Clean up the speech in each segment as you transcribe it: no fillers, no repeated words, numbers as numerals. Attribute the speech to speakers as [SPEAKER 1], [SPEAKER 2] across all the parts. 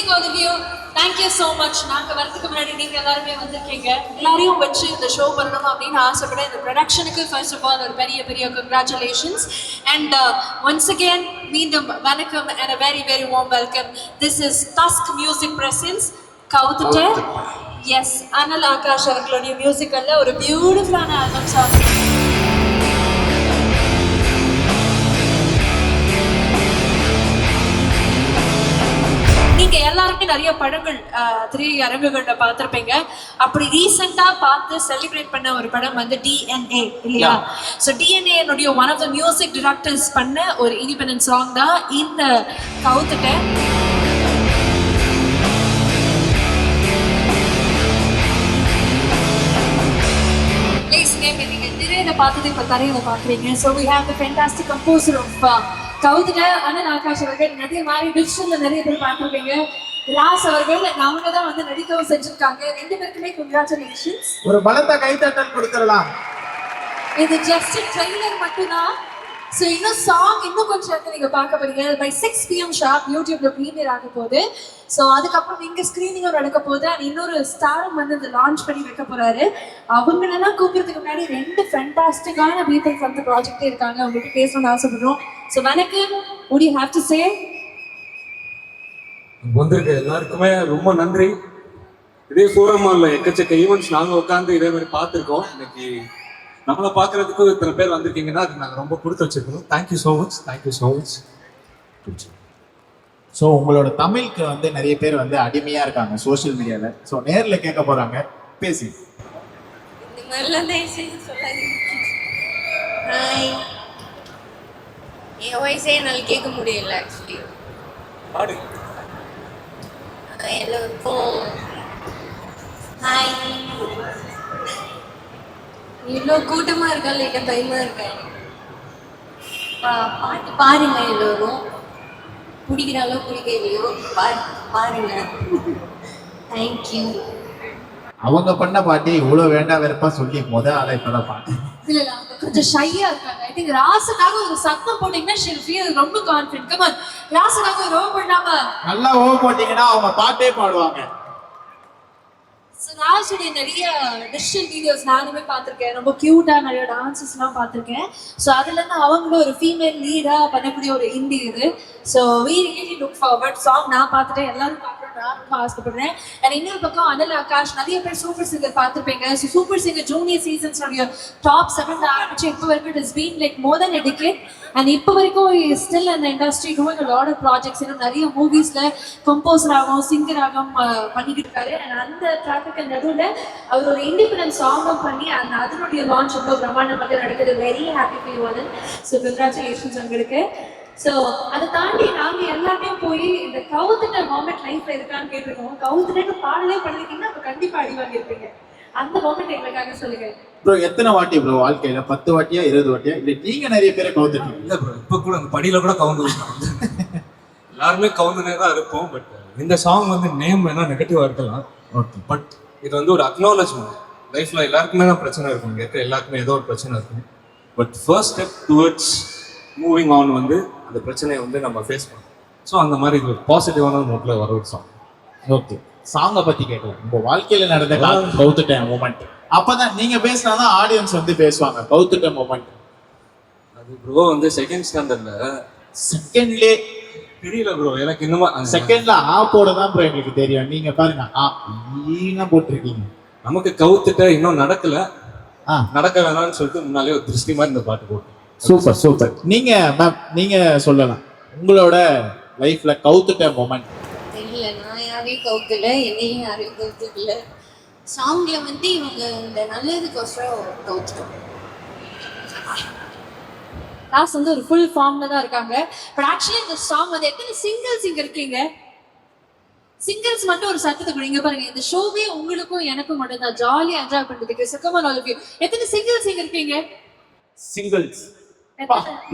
[SPEAKER 1] amazing all of you. Thank you so much. நாங்க வரதுக்கு முன்னாடி நீங்க எல்லாரும் வந்திருக்கீங்க. எல்லாரையும் வச்சு இந்த ஷோ பண்ணணும் அப்படின்னு ஆசைப்பட இந்த ப்ரொடக்ஷனுக்கு first of all ஒரு பெரிய congratulations. And once again மீண்டும் வணக்கம் and a very warm welcome. This is Tusk Music Presents கவுத்துட்ட. Yes, அனல் ஆகாஷ் அவர்களுடைய மியூசிக்கல்ல ஒரு பியூட்டிஃபுல்லான ஆல்பம் சாங். நீங்க எல்லாருக்கும் நிறைய படங்கள் திரையரங்குகள்ல பார்த்திருப்பீங்க. அப்படி ரீசெண்டா பார்த்து செலிப்ரேட் பண்ண ஒரு படம் வந்து DNA இல்லையா? ஸோ DNA என்னுடைய one of the music directors பண்ண ஒரு இண்டிபெண்டன்ட் சாங் தான் இந்த கவுத்துட்ட. நீங்க திரையில பார்த்தது இப்ப தரையில பாக்குறீங்க. So we have the fantastic composer of கவுத்துட்ட அனல் ஆகாஷ் அவர்கள். நிறைய மாதிரி டிஜிட்டல்ல நிறைய பேர் பார்த்துருப்பீங்க. ராஸ் அவர்கள் அவங்க தான் வந்து நடிக்கவும் செஞ்சிருக்காங்க. ரெண்டு பேருக்குமே கங்க்ராச்சுலேஷன்ஸ்.
[SPEAKER 2] ஒரு பலத்த கைத்தட்டல் கொடுத்துடலாம்.
[SPEAKER 1] இது ஜஸ்ட் ட்ரெய்லர் மட்டும்தான். ஸோ இன்னும் சாங் இன்னும் கொஞ்சம் இடத்துல நீங்க பார்க்க போறீங்க. பை 6 PM ஷார்ப் யூடியூப்ல ப்ரீமியர் ஆக போகுது. ஸோ அதுக்கப்புறம் இங்க ஸ்கிரீனிங்கும் நடக்க போகுது. அண்ட் இன்னொரு ஸ்டாரும் வந்து இந்த லான்ச் பண்ணி வைக்க போறாரு. அவங்களெல்லாம் கூப்பிடுறதுக்கு முன்னாடி ரெண்டு ஃபேண்டாஸ்டிக்கான பீப்பிள் ஃப்ரம் தி ப்ராஜெக்டே இருக்காங்க. அவங்ககிட்ட பேசணும்னு ஆசைப்படுறோம். ஸோ வணக்கம். would you have to say?
[SPEAKER 3] வந்திருக்க எல்லாருக்குமே ரொம்ப நன்றி. இதே சூரமால எக்கச்சக்க ஈவெண்ட்ஸ் நாங்கள் உட்காந்து இதே மாதிரி பார்த்துருக்கோம். இன்னைக்கு நம்மளை பார்க்கறதுக்கு இத்தனை பேர் வந்திருக்கீங்கன்னா அதுக்கு நாங்கள் ரொம்ப கொடுத்து வச்சிருக்கோம். Thank you so much.
[SPEAKER 2] ஸோ உங்களோட தமிழுக்கு வந்து நிறைய பேர் வந்து அடிமையா இருக்காங்க சோஷியல் மீடியால. ஸோ நேரில் கேட்க போறாங்க, பேசி.
[SPEAKER 4] இந்த மாதிரிலாம் தயவுசெய்து சொல்லாதீங்க. ஹாய், என் வாய்ஸே என்னால் கேட்க முடியல ஆக்சுவலி. எல்லோருக்கும் ஹாய். இவ்வளோ கூட்டமாக இருக்கா லைட்டாக பயமாக இருக்கேன். பாட்டு பாருங்க, எல்லோரும் பிடிக்கிறாலோ பிடிக்கலையோ பாருங்க. தேங்க்யூ.
[SPEAKER 2] அவங்க பண்ண பாட்டு இவ்வளோ வேண்டாம் வெறுப்பா சொல்லி ஆளை இப்பதான் பாட்டு
[SPEAKER 1] இல்ல அவங்க கொஞ்சம் ஷையா இருக்காங்க. ஐ திங்க் ராசுக்காக ஒரு சத்தம் போட்டீங்கன்னா she'll feel ரொம்ப கான்ஃபிடென்ட். கம் ஆன், ராசுக்காக ஒரு ஓ பண்ணாம
[SPEAKER 2] நல்லா ஓ போட்டீங்கன்னா அவங்க பாட்டே பாடுவாங்க.
[SPEAKER 1] ராஜுடைய நிறைய டிஜிட்டல் வீடியோஸ் நானுமே பார்த்துருக்கேன். ரொம்ப கியூட்டா நிறைய டான்சஸ்லாம் பார்த்துருக்கேன். ஸோ அதுல இருந்து அவங்களும் ஒரு ஃபீமேல் லீடா பண்ணக்கூடிய ஒரு இண்டி இது. So we really look forward. Song நான் பார்த்துட்டேன், எல்லாரும் பார்க்கணும் நான் ரொம்ப ஆசைப்படுறேன். அண்ட் இன்னொரு பக்கம் அனல் ஆகாஷ் நிறைய பேர் சூப்பர் சிங்கர் பார்த்துருப்பீங்க. So super singer junior seasons top 7 ஆரம்பிச்சு இப்போ வரைக்கும் it is been like more than a decade. And இப்போ வரைக்கும் ஸ்டில் அந்த industry doing a lot of projects. இன்னும் நிறைய மூவிஸ்ல கம்போசராகவும் சிங்கராகவும் பண்ணிக்கிட்டு இருக்காரு. அண்ட் அந்த ட்ராஃபிக் நடுவில் அவர் ஒரு இண்டிபெண்டன்ட் சாங்கும் பண்ணி அந்த அதனுடைய லான்ச் ரொம்ப பிரம்மாண்டமாக நடக்குது. Very happy for you all. So congratulations உங்களுக்கு. ஸோ அதை தாண்டி நாங்கள் எல்லாருமே போய் இந்த கவுத்துட்ட மொமெண்ட் லைஃப்ல இருக்கான்னு கேட்டிருக்கோம். கவுத்துட்டு பாடலே பண்ணிருக்கீங்கன்னா அப்போ கண்டிப்பாக அடி வாங்கியிருப்பீங்க. அந்த மொமெண்ட் எங்களுக்காக சொல்லுங்க
[SPEAKER 2] ப்ரோ. எத்தனை வாட்டி ப்ரோ வாழ்க்கையில? 10 வாட்டியா 20 வாட்டியா? இல்லை நீங்க நிறைய பேரை கவுத்துட்டீங்க?
[SPEAKER 3] இல்லை ப்ரோ, இப்போ கூட அந்த படியில கூட கவுந்து எல்லாருமே கவுந்துனே தான் இருப்போம். பட் இந்த சாங் வந்து நேம் வேணா நெகட்டிவா இருக்கலாம்.
[SPEAKER 2] ஓகே,
[SPEAKER 3] பட் இது வந்து ஒரு அக்னாலஜ்மெண்ட். லைஃப்ல எல்லாருக்குமே தான் பிரச்சனை இருக்கும், இங்கே இருக்க எல்லாருக்குமே ஏதோ ஒரு பிரச்சனை இருக்கும். But first step towards moving on வந்து அந்த பிரச்சனையை வந்து நம்ம ஃபேஸ் பண்ணோம். ஸோ அந்த மாதிரி இது ஒரு பாசிட்டிவான நோட்டில் வர ஒரு சாங்.
[SPEAKER 2] ஓகே, சாங்கை பத்தி கேட்கலாம். உங்க வாழ்க்கையில நடந்த கவுத்துட்ட மூமெண்ட். அப்பதான் நீங்க பேசினாதான் ஆடியன்ஸ் வந்து பேசுவாங்க. கவுத்துட்ட மூமெண்ட்
[SPEAKER 3] அது ப்ரோ வந்து செகண்ட் ஸ்டாண்டர்ட்ல
[SPEAKER 2] செகண்ட்லே
[SPEAKER 3] தெரியல ப்ரோ எனக்கு. இன்னுமா
[SPEAKER 2] செகண்ட்ல ஆ போட தான் ப்ரோ எங்களுக்கு தெரியும். நீங்க பாருங்க ஈனா போட்டிருக்கீங்க.
[SPEAKER 3] நமக்கு கவுத்துட்ட இன்னும் நடக்கல, நடக்க வேணாம்னு சொல்லிட்டு முன்னாலே ஒரு திருஷ்டி மாதிரி இந்த பாட்டு போட்டோம்.
[SPEAKER 2] சூப்பர். நீங்க மேம், நீங்க சொல்லலாம் உங்களோட லைஃப்ல கவுத்துட்ட மொமெண்ட்.
[SPEAKER 4] தெரியல, நான் யாரையும் கவுத்துல, என்னையும் யாரையும் கவுத்துல. சாங்ல வந்து இவங்க இந்த நல்லதுக்கோசரம் கவுத்துட்டோம்.
[SPEAKER 1] ராஸ் வந்து ஒரு ஃபுல் ஃபார்ம்ல தான் இருக்காங்க. பட் ஆக்சுவலி இந்த சாங் வந்து எத்தனை சிங்கிள்ஸ் இங்க இருக்கீங்க? சிங்கிள்ஸ் மட்டும் ஒரு சத்தத்தை கொடுங்க பாருங்க. இந்த ஷோவே உங்களுக்கும் எனக்கும் மட்டும் தான் ஜாலியா என்ஜாய் பண்றதுக்கு. சக்கமா ஆல் ஆஃப் யூ. எத்தனை சிங்கிள்ஸ் இங்க இருக்கீங்க?
[SPEAKER 2] சிங்கிள்ஸ்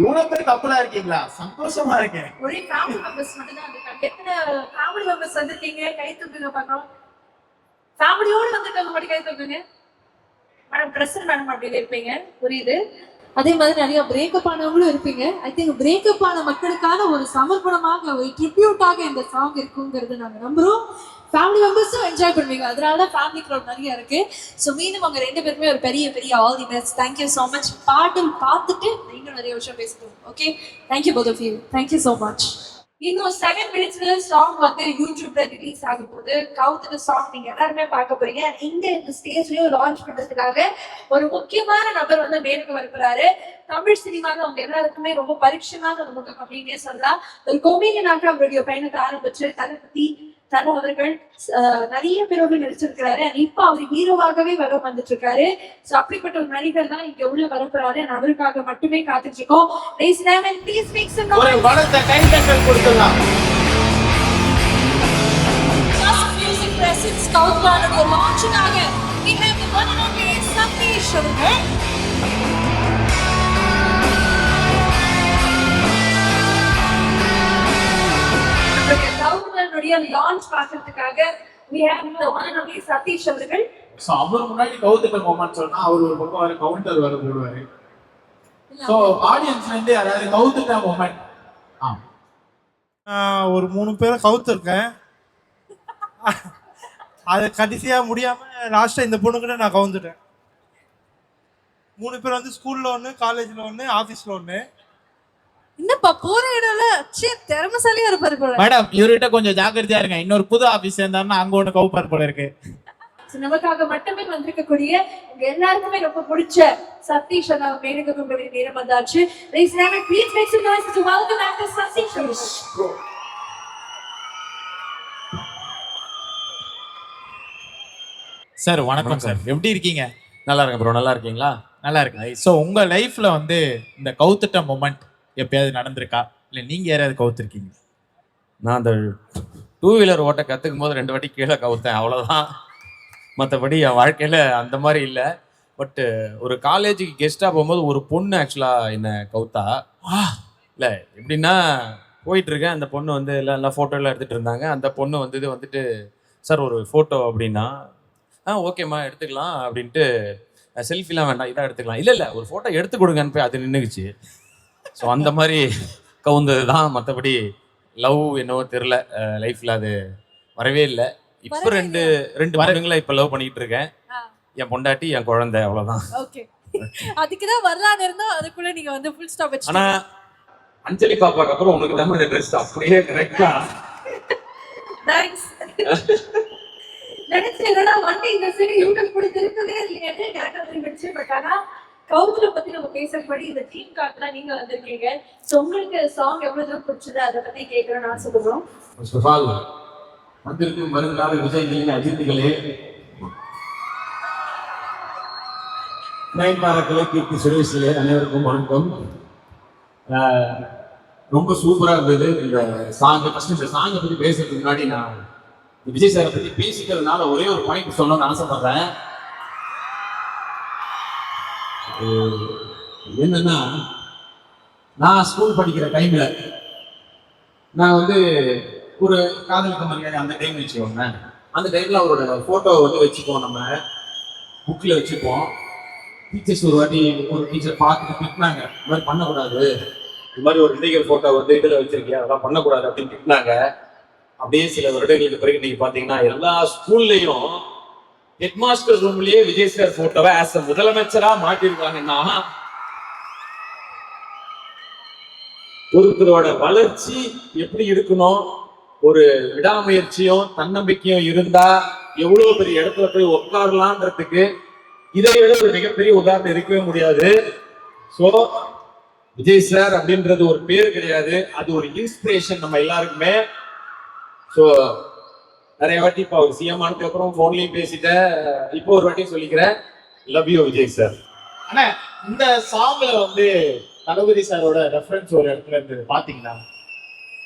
[SPEAKER 2] இவ்வளவு பேர் கப்பலா இருக்கீங்களா? சந்தோஷமா இருக்கேன்.
[SPEAKER 1] ஒரே ஃபேமிலி மெம்பர்ஸ் மட்டும் தான் இருக்காங்க. எத்தனை ஃபேமிலி மெம்பர்ஸ் வந்திருக்கீங்க? கை தூக்குங்க பார்க்கலாம். ஃபேமிலியோட வந்திருக்கவங்க மட்டும் கை தூக்குங்க. மேடம் பிரசன்ட் மேடம் அப்படி இருப்பீங்க, புரியுது. அதே மாதிரி நிறைய பிரேக்கப் ஆனவங்களும் இருப்பீங்க. ஐ திங்க் பிரேக்கப் ஆன மக்களுக்கான ஒரு சமர்ப்பணமாக ஒரு ட்ரிபியூட்டாக இந்த சாங் இருக்குங்கிறது நாங்க நம்புறோம். ஃபேமிலி மெம்பர்ஸும் என்ஜாய் பண்ணுவீங்க. அதனால தான் ஃபேமிலி க்ரௌட் நிறைய இருக்கு. ஸோ மீண்டும் அவங்க 2 பேருமே ஒரு பெரிய பெரிய all the best. Thank you so much. பாட்டு பார்த்துட்டு நீங்களும் நிறைய விஷயம் பேசணும். Okay, thank you both of you. Thank you so much. இன்னும் 7 மினிட்ஸ்ல சாங் வந்து யூடியூப்ல ரிலீஸ் ஆக போகுது. கவுத்துட்டு சாங் நீங்க எல்லாருமே பார்க்க போறீங்க. இங்க இந்த ஸ்டேஜ்லயும் லான்ச் பண்றதுக்காக ஒரு முக்கியமான நபர் வந்து மேலுக்கு வரப்போறாரு. தமிழ் சினிமாவில் அவங்க எல்லாருக்குமே ரொம்ப பரிட்சயமான ஒரு முகம் அப்படின்னே சொல்லலாம். ஒரு கொமீடியனாக அவருடைய பயணத்தை ஆரம்பிச்சு தளபதி தல அவர்கள் நிறைய பேரோடு நடிச்சிருக்கிறாரு. இப்ப அவர் ஹீரோவாகவே வர வந்துட்டு இருக்காரு. சோ அப்படிப்பட்ட ஒரு நடிகர் தான் இங்க உள்ள வரப்போறாரு. அவருக்காக மட்டுமே காத்துட்டு இருக்கோம்.
[SPEAKER 2] ஒரு படத்தை கைதட்டல் கொடுத்துடலாம்.
[SPEAKER 1] மியூசிக் பிரசன்ஸ் கவுத்லானுடைய லான்ச்சுக்காக we have the one and only Satish அவர்கள். கவுத்லானுடைய லான்ச் பார்க்கிறதுக்காக we have the one and only Satish அவர்கள்.
[SPEAKER 2] சோ அவர் முன்னாடி கவுத்துட்ட மொமெண்ட் சொன்னா அவர் ஒரு பக்கம் வர கவுண்டர் வர போடுவாரு. சோ ஆடியன்ஸ்ல இருந்து யாராவது கவுத்துட்ட மொமெண்ட்
[SPEAKER 5] ஒரு 3 பேரை கவுத்துருக்கேன். அது கடைசியா முடியாம லாஸ்டா இந்த பொண்ணுக்கிட்ட நான் கவுந்துட்டேன். 3 பேர் வந்து ஸ்கூல்ல ஒன்று, காலேஜ்ல ஒன்று, ஆஃபீஸ்ல ஒன்று.
[SPEAKER 1] என்னப்பா போற இடம்ல திறமசாலியா இருப்பாரு போல.
[SPEAKER 2] மேடம் இவர்கிட்ட கொஞ்சம் ஜாக்கிரதையா இருங்க. இன்னொரு புது ஆபீஸ் சேர்ந்தாருன்னா அங்க ஒண்ணு கவுப்பார் போல இருக்கு.
[SPEAKER 1] நமக்காக மட்டுமே வந்திருக்கக்கூடிய உங்க எல்லாருக்குமே ரொம்ப பிடிச்ச சதீஷ் அண்ணா மேலுக்கு கொண்டு வர நேரம் வந்தாச்சு. Ladies and gentlemen, please make some noise to welcome actor Satish அவர்கள்.
[SPEAKER 2] சார் வணக்கம் சார், எப்படி இருக்கீங்க?
[SPEAKER 6] நல்லா இருக்கேன் ப்ரோ. நல்லா இருக்கீங்களா?
[SPEAKER 2] நல்லா இருக்கு. ஸோ உங்க லைஃப்ல வந்து இந்த கவுத்துட்ட மொமெண்ட் எப்பயாவது நடந்திருக்கா, இல்லை நீங்க யாராவது கவுத்துருக்கீங்க?
[SPEAKER 6] நான் அந்த 2 வீலர் ஓட்ட கற்றுக்கும் போது 2 வாட்டி கீழே கவுத்தேன், அவ்வளோதான். மற்றபடி என் வாழ்க்கையில் அந்த மாதிரி இல்லை. பட்டு ஒரு காலேஜுக்கு கெஸ்ட்டாக போகும்போது ஒரு பொண்ணு ஆக்சுவலாக என்னை கவுத்தா. இல்லை எப்படின்னா, போயிட்டுருக்கேன், அந்த பொண்ணு வந்து எல்லாம் ஃபோட்டோலாம் எடுத்துகிட்டு இருந்தாங்க. அந்த பொண்ணு வந்துட்டு சார் ஒரு ஃபோட்டோ அப்படின்னா, ஓகேம்மா எடுத்துக்கலாம் அப்படின்ட்டு, செல்ஃபிலாம் வேண்டாம் இதாக எடுத்துக்கலாம். இல்லை ஒரு ஃபோட்டோ எடுத்து கொடுங்கன்னு போய் அது நின்றுக்குச்சு. ஸோ அந்த மாதிரி கவுந்தது தான். மற்றபடி லவ் என்னவோ தெரில, லைஃப்பில் அது வரவே இல்லை. இப்போ ரெண்டு வருடங்களா இப்போ லவ் பண்ணிக்கிட்டு இருக்கேன். என் பொண்டாட்டி, என் குழந்தை, அவ்வளோதான்.
[SPEAKER 1] ஓகே, அதுக்கு தான் வரலான்னு இருந்தோம். அதுக்குள்ள நீங்க வந்து ஃபுல் ஸ்டாப் வச்சு.
[SPEAKER 6] ஆனா அஞ்சலி பாப்பாக்கு அப்புறம் உனக்கு தான் இந்த ட்ரெஸ் அப்படியே கரெக்டா.
[SPEAKER 1] தேங்க்ஸ். நினைச்சேன்னா வண்டி இந்த சரி யூடியூப் கூட இருக்கவே இல்லையே கரெக்டா தெரிஞ்சு. பட் ஆனா கவுத்துல பத்தி நம்ம பேசப்படி இந்த டீம் கார்ட்ல நீங்க வந்திருக்கீங்க. சோ உங்களுக்கு சாங் எவ்வளவு தூரம் பிடிச்சது அதை பத்தி கேட்கறேன்னு ஆசைப்படுறோம்.
[SPEAKER 7] ஃபர்ஸ்ட் ஆஃப் ஆல் வந்திருக்கும் வருங்கால விஜய் அஜித்துகளே, நயன்தாராக்களே, கீர்த்தி சுரேஷ்களே, அனைவருக்கும் வணக்கம். ரொம்ப சூப்பரா இருந்தது இந்த சாங். ஃபர்ஸ்ட் இந்த சாங்கை பத்தி பேசுறதுக்கு முன்னாடி நான் விஜய் சாரை பத்தி பேசிக்கிறதுனால ஒரே ஒரு பாயிண்ட் சொல்லணும்னு ஆசைப்படுறேன். என்னன்னா, நான் ஸ்கூல் படிக்கிற டைம்ல நான் வந்து ஒரு காதலுக்கு மரியாதை அந்த டைம் வச்சுக்கோங்க. அந்த டைம்ல அவரோட போட்டோ வந்து வச்சுப்போம், நம்ம புக்ல வச்சுப்போம். டீச்சர்ஸ் ஒரு வாட்டி ஒரு டீச்சர் பார்த்துட்டு திட்டினாங்க, இந்த மாதிரி பண்ணக்கூடாது, இந்த மாதிரி ஒரு இண்டிகல் போட்டோ வந்து இதில் வச்சிருக்கேன், அதெல்லாம் பண்ணக்கூடாது அப்படின்னு திட்டினாங்க. அப்படியே சில வருடங்களுக்கு பிறகு நீங்க பாத்தீங்கன்னா எல்லா ஸ்கூல்லையும் ஹெட் மாஸ்டர் ரூம்லயே விஜய் சார் போட்டோவை ஆஸ் அ முதலமைச்சரா மாட்டிருக்காங்கன்னா, ஒருத்தரோட வளர்ச்சி எப்படி இருக்கணும், ஒரு விடாமுயற்சியும் தன்னம்பிக்கையும் இருந்தா எவ்வளவு பெரிய இடத்துல போய் உட்காரலான்றதுக்கு இதை விட ஒரு மிகப்பெரிய உதாரணம் இருக்கவே முடியாது. சோ விஜய் சார் அப்படின்றது ஒரு பேர் கிடையாது, அது ஒரு இன்ஸ்பிரேஷன் நம்ம எல்லாருக்குமே. ஸோ நிறைய வாட்டி இப்போ அவர் சிஎம் ஆனதுக்கு அப்புறம் ஃபோன்லையும் பேசிட்டேன், இப்போ ஒரு வாட்டி சொல்லிக்கிறேன், லவ் யூ விஜய் சார்.
[SPEAKER 2] ஆனா இந்த சாங்ல வந்து தளபதி சாரோட ரெஃபரன்ஸ் ஒரு இடத்துல இருந்து பாத்தீங்கன்னா,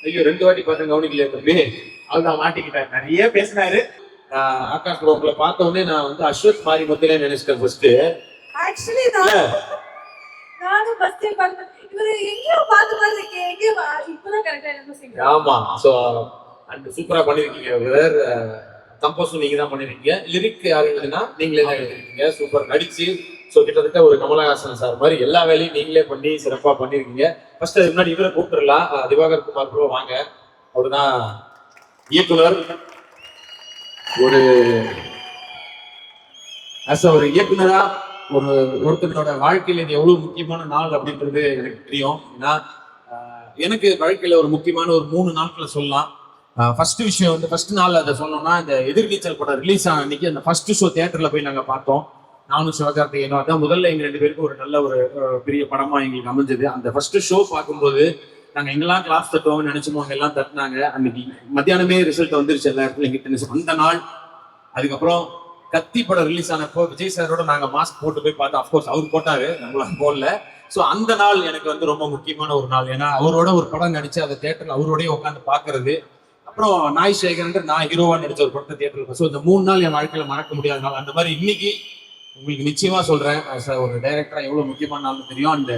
[SPEAKER 7] ஐயோ 2 வாட்டி பார்த்தேன், கவனிக்கலையா தம்பி?
[SPEAKER 2] அதுதான் மாட்டிக்கிட்டாரு, நிறைய பேசினாரு.
[SPEAKER 7] ஆகாஷ் ப்ரோக்ல பார்த்த உடனே நான் வந்து அஸ்வத் மாரி மொத்தல நினைச்சிட்டேன் ஃபர்ஸ்ட்.
[SPEAKER 1] ஆக்சுவலி நானும் ஃபர்ஸ்ட் டைம் பார்த்தேன், இவரு எங்கேயோ பார்த்த மாதிரி இருக்கே, எங்கேயோ இப்பதான் கரெக்டா என்ன செய்யுங்க.
[SPEAKER 7] ஆமா, ஸோ அண்ட் சூப்பரா பண்ணிருக்கீங்க. வேற கம்போஸும் நீங்க தான் பண்ணிருக்கீங்க, லிரிக் யாரு எழுதுனா நீங்களே தான் எழுதிருக்கீங்க. சூப்பர், நடிச்சு ஸோ கிட்டத்தட்ட ஒரு கமலஹாசன் சார் மாதிரி எல்லா வேலையும் நீங்களே பண்ணி சிறப்பாக பண்ணியிருக்கீங்க. ஃபர்ஸ்ட் அதுக்கு முன்னாடி இவரை கூப்பிட்டுலாம், திவாகர் குமார் ப்ரோ வாங்க. அவர் தான் இயக்குனர். ஒரு ஒரு இயக்குனரா ஒருத்தரோட வாழ்க்கையில இது எவ்வளவு முக்கியமான நாள் அப்படின்றது எனக்கு தெரியும். ஏன்னா எனக்கு வாழ்க்கையில ஒரு முக்கியமான ஒரு 3 நாட்களை சொல்லலாம். ஃபர்ஸ்ட் விஷயம் வந்து ஃபர்ஸ்ட் நாள் அதை சொன்னோம்னா, இந்த எதிர்நீச்சல் படம் ரிலீஸ் ஆன அன்னைக்கு அந்த ஃபர்ஸ்ட் ஷோ தியேட்டர்ல போய் நாங்க பார்த்தோம். நானும் சிவகார்த்திகேயனும். அதான் முதல்ல எங்க 2 பேருக்கும் ஒரு நல்ல ஒரு பெரிய படமா எங்களுக்கு அமைஞ்சது. அந்த ஃபர்ஸ்ட் ஷோ பார்க்கும்போது நாங்க எங்கெல்லாம் கிளாஸ் தட்டுவோம்னு நினைச்சோமோ அங்க எல்லாம் தட்டினாங்க. அன்னைக்கு மத்தியானமே ரிசல்ட் வந்துருச்சு எல்லா இடத்துல எங்கிட்ட. அந்த நாள் அதுக்கப்புறம் கத்தி படம் ரிலீஸ் ஆனப்போ விஜய் சாரோட நாங்க மாஸ்க் போட்டு போய் பார்த்தோம். அப்கோர்ஸ் அவர் போட்டாரு, நம்மளாம் போடல. ஸோ அந்த நாள் எனக்கு வந்து ரொம்ப முக்கியமான ஒரு நாள். ஏன்னா அவரோட ஒரு படம் நடிச்சு அதை தேட்டர்ல அவரோடய உட்காந்து பாக்குறது. அப்புறம் நாய் சேகரன் நான் ஹீரோவா நடிச்ச ஒரு படத்தை தேட்டர்ல. ஸோ இந்த 3 நாள் என் வாழ்க்கையில மறக்க முடியாத நாள். அந்த மாதிரி இன்னைக்கு உங்களுக்கு நிச்சயமா சொல்றேன், ஒரு டைரக்டரா எவ்வளவு முக்கியமான நாள்னு தெரியும். அந்த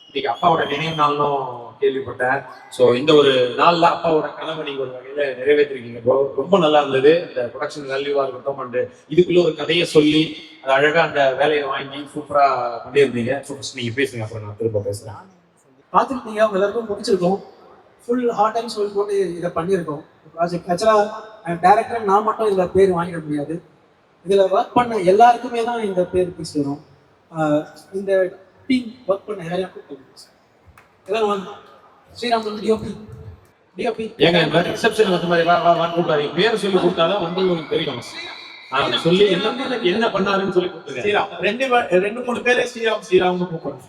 [SPEAKER 7] இன்னைக்கு அப்பாவோட நினைவு நாளும் கேள்விப்பட்டேன். ஸோ இந்த ஒரு நாள்ல அப்பாவோட கனவை நீங்க ஒரு வகையில நிறைவேற்றிருக்கீங்க ப்ரோ. ரொம்ப நல்லா இருந்தது. இந்த ப்ரொடக்ஷன் வேல்யூவா இருக்கட்டும், அண்ட் இதுக்குள்ள ஒரு கதையை சொல்லி அது அழகா அந்த வேலையை வாங்கி சூப்பரா பண்ணியிருந்தீங்க. நீங்க பேசுங்க, அப்புறம் நான் திரும்ப பேசுறேன்.
[SPEAKER 8] பார்த்துருக்கீங்க, அவங்க எல்லாருக்கும் பிடிச்சிருக்கோம். ஃபுல் ஹார்ட் அண்ட் சோல் போட்டு இதை பண்ணியிருக்கோம் ப்ராஜெக்ட். ஆக்சுவலாக டேரக்டர் நான் மட்டும் இதில் பேர் வாங்கிட முடியாது. இதில் ஒர்க் பண்ண எல்லாருக்குமே தான் இந்த பேர் பிடிச்சி வரும். இந்த டீம் ஒர்க் பண்ண யாரையும் கூப்பிட்டு எல்லாம் ஸ்ரீராம் டிஓபி
[SPEAKER 7] ஏங்க ரிசப்ஷன் வந்து மாதிரி கூப்பிட்டாரு. பேர் சொல்லி கொடுத்தாதான் வந்து உங்களுக்கு தெரியும். சொல்லி என்ன பண்ணாருன்னு சொல்லி கொடுத்துருக்கேன்.
[SPEAKER 2] ஸ்ரீராம் 2-3 பேரே ஸ்ரீராம் கூப்பிடுறோம்.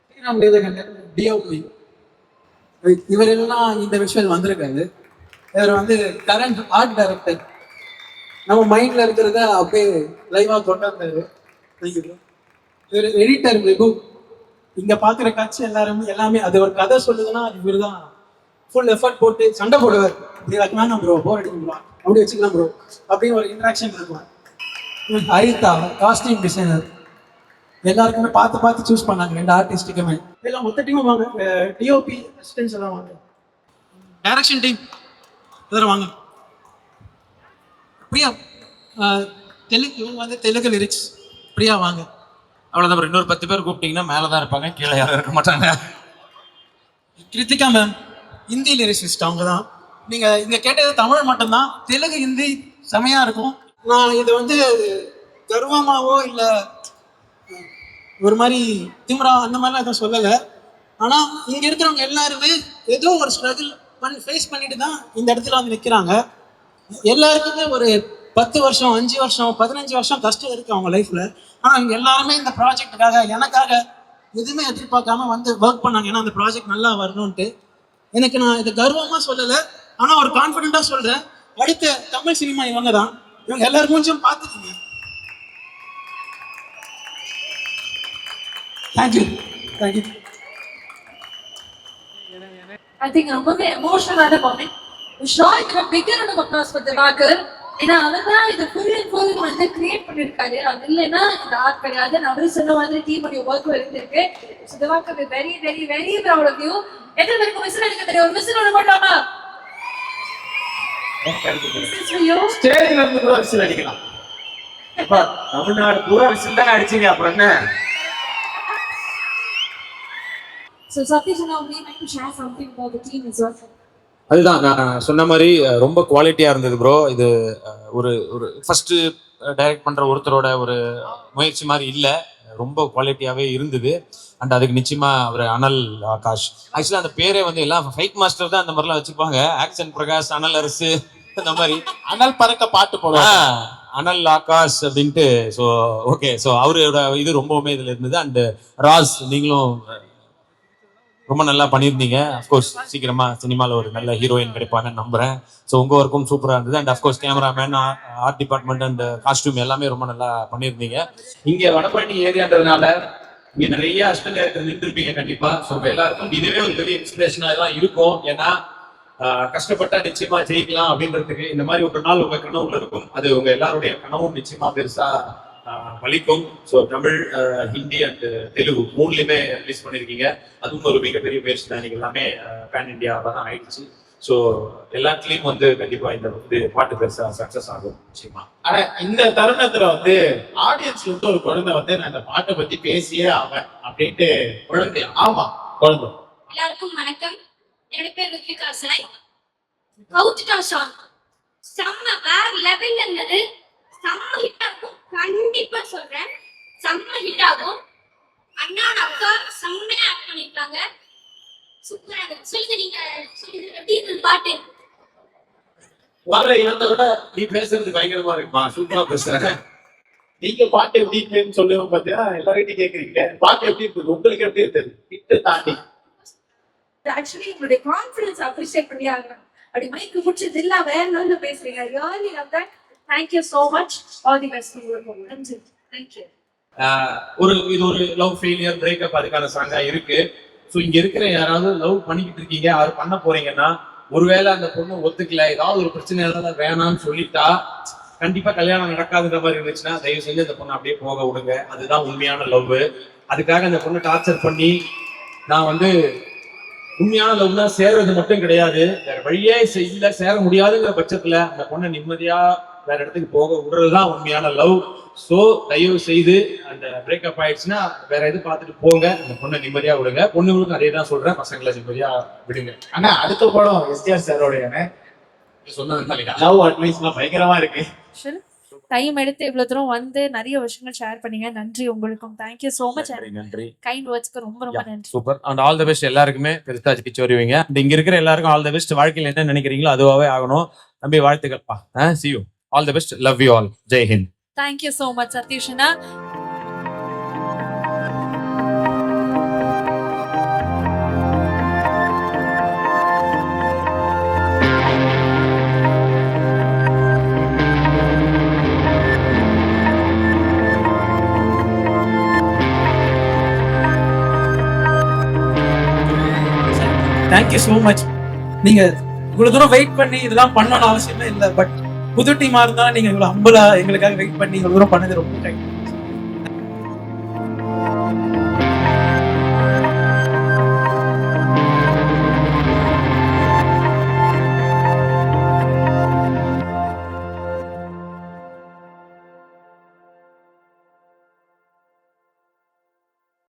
[SPEAKER 8] ஸ்ரீராம் டிஓபி இவரெல்லாம் இந்த விஷயம் வந்திருக்காரு. இவர் வந்து கரண்ட் ஆர்ட் டைரக்டர். நம்ம மைண்ட்ல இருக்கிறத அப்படியே லைவா கொண்டாந்தாரு. இவர் எடிட்டர் விகு. இங்க பாக்குற காட்சி எல்லாமே அது ஒரு கதை சொல்லுதுன்னா அது இவர் தான் ஃபுல் எஃபர்ட் போட்டு சண்டை போடுவார். இப்படி வைக்கலாம் ப்ரோ, போர் அடிக்கலாம், அப்படி வச்சுக்கலாம் ப்ரோ அப்படின்னு ஒரு இன்ட்ராக்ஷன் இருக்கும். Haritha costume designer. எல்லாருக்குமே பார்த்து சூஸ் பண்ணாங்க 2 ஆர்டிஸ்டுக்குமே. எல்லாம் மொத்த டீமும் வாங்க. டிஓபி அசிஸ்டன்ஸ் எல்லாம் வாங்க. டைரக்ஷன் டீம் எல்லாரும் வாங்க. பிரியா இவங்க வந்து தெலுங்கு லிரிக்ஸ். பிரியா வாங்க.
[SPEAKER 6] அவ்வளோதான். இன்னொரு 10 பேர் கூப்பிட்டீங்கன்னா மேலே தான் இருப்பாங்க, கீழே யாரும் இருக்க மாட்டாங்க.
[SPEAKER 8] Kiruthika ma'am Hindi lyricist. அவங்க தான். நீங்கள் இங்கே கேட்டது தமிழ் மட்டும்தான். தெலுங்கு ஹிந்தி செமையாக இருக்கும். நான் இது வந்து கர்வமாவோ இல்லை ஒரு மாதிரி திமிரா அந்த மாதிரிலாம் எதுவும் சொல்லலை. ஆனால் இங்கே இருக்கிறவங்க எல்லாருமே ஏதோ ஒரு ஸ்ட்ரகிள் ஃபேஸ் பண்ணிட்டு தான் இந்த இடத்துல வந்து நிற்கிறாங்க. எல்லாருக்குமே ஒரு 10 வருஷம் 5 வருஷம் 15 வருஷம் கஷ்டம் இருக்கு அவங்க லைஃப்ல. ஆனால் இவங்க எல்லாருமே இந்த ப்ராஜெக்டுக்காக எனக்காக எதுவுமே எதிர்பார்க்காம வந்து ஒர்க் பண்ணாங்க. ஏன்னா அந்த ப்ராஜெக்ட் நல்லா வரணும்ட்டு. எனக்கு நான் இதை கர்வமாக சொல்லலை, ஆனால் ஒரு கான்ஃபிடென்ட்டாக சொல்கிறேன். அடுத்த தமிழ் சினிமா இவங்க தான். இவங்க எல்லாரும் கொஞ்சம் பார்த்துக்கோங்க. தேங்க்யூ.
[SPEAKER 1] I think ரொம்பவே எமோஷனலான மொமெண்ட். ஷாய்க்கு பிகர் applause for திவாகர். ஏன்னா அவர் தான் இது ஃபுல் வந்து கிரியேட் பண்ணியிருக்காரு. அது இல்லைன்னா இந்த ஆர்ட் கிடையாது. அவரு சொன்ன மாதிரி டீமுடைய ஒர்க் இருந்திருக்கு. So Diwakar very very very proud of you. எத்தனை பேருக்கு விசில் அடிக்க தெரியும்? ஒரு விசில் ஒன்று போட்டோமா?
[SPEAKER 7] ஸ்டேஜ்ல இருந்து கூட விசில் அடிக்கலாம். தமிழ்நாடு பூரா விசில் தான் அடிச்சீங்க, அப்புறம் என்ன?
[SPEAKER 1] So Satish, now we like to share something about the team as well.
[SPEAKER 6] அதுதான் நான் சொன்ன மாதிரி ரொம்ப குவாலிட்டியா இருந்தது ப்ரோ. இது ஒரு ஃபர்ஸ்ட் டைரக்ட் பண்ற ஒருத்தரோட ஒரு முயற்சி மாதிரி இல்லை, ரொம்ப குவாலிட்டியாவே இருந்தது. அண்ட் அதுக்கு நிச்சயமா அவர் அனல் ஆகாஷ். ஆக்சுவலா அந்த பேரே வந்து எல்லாம் ஃபைட் மாஸ்டர் தான் அந்த மாதிரிலாம் வச்சுப்பாங்க. ஆக்ஷன் பிரகாஷ், அனல் அரசு, அந்த மாதிரி
[SPEAKER 2] அனல் பறக்க பாட்டு போடுவாங்க,
[SPEAKER 6] அனல் ஆகாஷ் அப்படின்ட்டு. ஸோ ஓகே, ஸோ அவரோட இது ரொம்பவுமே இதுல இருந்தது. அண்ட் ராஸ், நீங்களும் ரொம்ப நல்லா பண்ணியிருந்தீங்க. அஃப்கோர்ஸ் சீக்கிரமா சினிமாவில் ஒரு நல்ல ஹீரோயின் கிடைப்பாங்கன்னு நம்புறேன். ஸோ உங்க ஒர்க்கும் சூப்பராக இருந்தது. And of course cameraman, art department and costume எல்லாமே ரொம்ப நல்லா பண்ணியிருந்தீங்க.
[SPEAKER 7] இங்க வடபழனி ஏரியான்றதுனால இங்க நிறைய அஸ்டன்ட் நின்றுருப்பீங்க கண்டிப்பா. ஸோ எல்லாருக்கும் இதுவே ஒரு பெரிய இன்ஸ்பிரேஷனா தான் இருக்கும். ஏன்னா கஷ்டப்பட்டா நிச்சயமா ஜெயிக்கலாம் அப்படின்றதுக்கு இந்த மாதிரி ஒரு நாள் உங்க கனவுல இருக்கும். அது உங்க எல்லாருடைய கனவும் நிச்சயமா பெருசா பலிக்கும். ஸோ தமிழ், ஹிந்தி அண்ட் தெலுங்கு 3லையுமே ரிலீஸ் பண்ணியிருக்கீங்க. அதுவும் ஒரு மிகப்பெரிய முயற்சி தான். நீங்கள் எல்லாமே பேன் இண்டியாவாக தான் ஆயிடுச்சு. ஸோ எல்லாத்துலயும் வந்து கண்டிப்பா இந்த வந்து பாட்டு பெருசா சக்சஸ் ஆகும் நிச்சயமா.
[SPEAKER 2] ஆனா இந்த தருணத்துல வந்து ஆடியன்ஸ்ல இருந்து ஒரு குழந்தை வந்து நான் இந்த பாட்டை பத்தி பேசியே ஆவேன் அப்படின்ட்டு
[SPEAKER 7] குழந்தையா?
[SPEAKER 2] ஆமா குழந்தை.
[SPEAKER 9] எல்லாருக்கும் வணக்கம். என்னோட பேர் ருத்விகா சாய். கவுத்துட்டா சாங் செம்ம வேற லெவல்ல இருந்தது. செம்ம ஹிட் ஆகும், கண்டிப்பா சொல்றேன். செம்ம ஹிட் ஆகும். அண்ணா அக்கா செம்மையா ஆக்ட் பண்ணிருக்காங்க. சூப்பரா இருக்கு. சொல்லுங்க, நீங்க சொல்லுங்க, எப்படி இருந்தது பாட்டு?
[SPEAKER 7] வர இனத்தை விட நீ பேசுறது பயங்கரமா இருக்குமா, சூப்பரா பேசுற.
[SPEAKER 2] நீங்க பாட்டு எப்படி இருக்குன்னு சொல்லுவோம் பாத்தியா, எல்லார்கிட்டையும் கேக்குறீங்க பாட்டு எப்படி இருக்குது, உங்களுக்கு எப்படி இருக்குது ஹிட் தாண்டி?
[SPEAKER 1] ஆக்சுவலி உங்களுடைய கான்ஃபிடன்ஸ் அப்ரிஷியேட் பண்ணி ஆகணும். அப்படி மைக்கு பிடிச்சது இல்ல வேற நல்ல பேசுறீங்க. Really love that. Thank you so much. All the best உங்களுக்கு. நன்றி. Thank you.
[SPEAKER 7] இது ஒரு லவ் ஃபெயிலியர் பிரேக்கப் அதுக்கான சாங்கா இருக்கு. ஸோ இங்க இருக்கிற யாராவது லவ் பண்ணிக்கிட்டு இருக்கீங்க, யாரு பண்ண போறீங்கன்னா, ஒருவேளை அந்த பொண்ணு ஒத்துக்கல, ஏதாவது ஒரு பிரச்சனை வேணாம்னு சொல்லிட்டா கண்டிப்பா கல்யாணம் நடக்காதுன்ற மாதிரி இருந்துச்சுன்னா தயவு செஞ்சு அந்த பொண்ணை அப்படியே போக விடுங்க. அதுதான் உண்மையான லவ். அதுக்காக அந்த பொண்ணை டார்ச்சர் பண்ணி நான் வந்து உண்மையான லவ்னா சேர்றது மட்டும் கிடையாது, வேற வழியே இல்ல சேர முடியாதுங்கிற பட்சத்துல அந்த பொண்ணை நிம்மதியா வேற இடத்துக்கு போக விடுறதுதான் உண்மையான லவ். சோ தயவு செய்து அந்த பிரேக்கப் ஆயிடுச்சுன்னா வேற எது பார்த்துட்டு போங்க, அந்த பொண்ணை நிம்மதியா விடுங்க. பொண்ணுங்களுக்கும் அதே தான் சொல்றேன், பசங்களை நிம்மதியா விடுங்க.
[SPEAKER 2] ஆனா அடுத்த படம் எஸ்டிஆர் சாரோட
[SPEAKER 7] சொன்னது
[SPEAKER 2] லவ் அட்வைஸ்லாம் பயங்கரமா இருக்கு.
[SPEAKER 1] டைம் எடுத்து இவ்வளவு தூரம் வந்து நிறைய விஷயங்கள் ஷேர் பண்ணீங்க. நன்றி உங்களுக்கும். Thank you so much.
[SPEAKER 6] நன்றி.
[SPEAKER 1] கைண்ட் வேர்ட்ஸ்க்கு ரொம்ப ரொம்ப நன்றி.
[SPEAKER 6] Super and all the best எல்லாருக்குமே. பெருசா ஜெயிச்சு வருவீங்க. இங்க இருக்கிற எல்லாருக்கும் ஆல் தி பெஸ்ட். வாழ்க்கையில் என்ன நினைக்கிறீங்களோ அதுவாகவே ஆகணும். தம்பி வாழ்த்துக்கள்ப்பா. see you. All the best. Love you all. Jai Hind.
[SPEAKER 1] Thank you so much, Satyushana.
[SPEAKER 8] Thank you so much. நீங்க இவ்வளவு தூரம் வெயிட் பண்ணி இதெல்லாம் பண்ணணும்னு அவசியமே இல்லை. பட் புது டீமா இருந்தாலும் நீங்க இவ்வளவு ஹம்பிளா எங்களுக்காக வெயிட் பண்ணி இவ்வளவு தூரம் பண்ணது ரொம்ப தேங்க்யூ.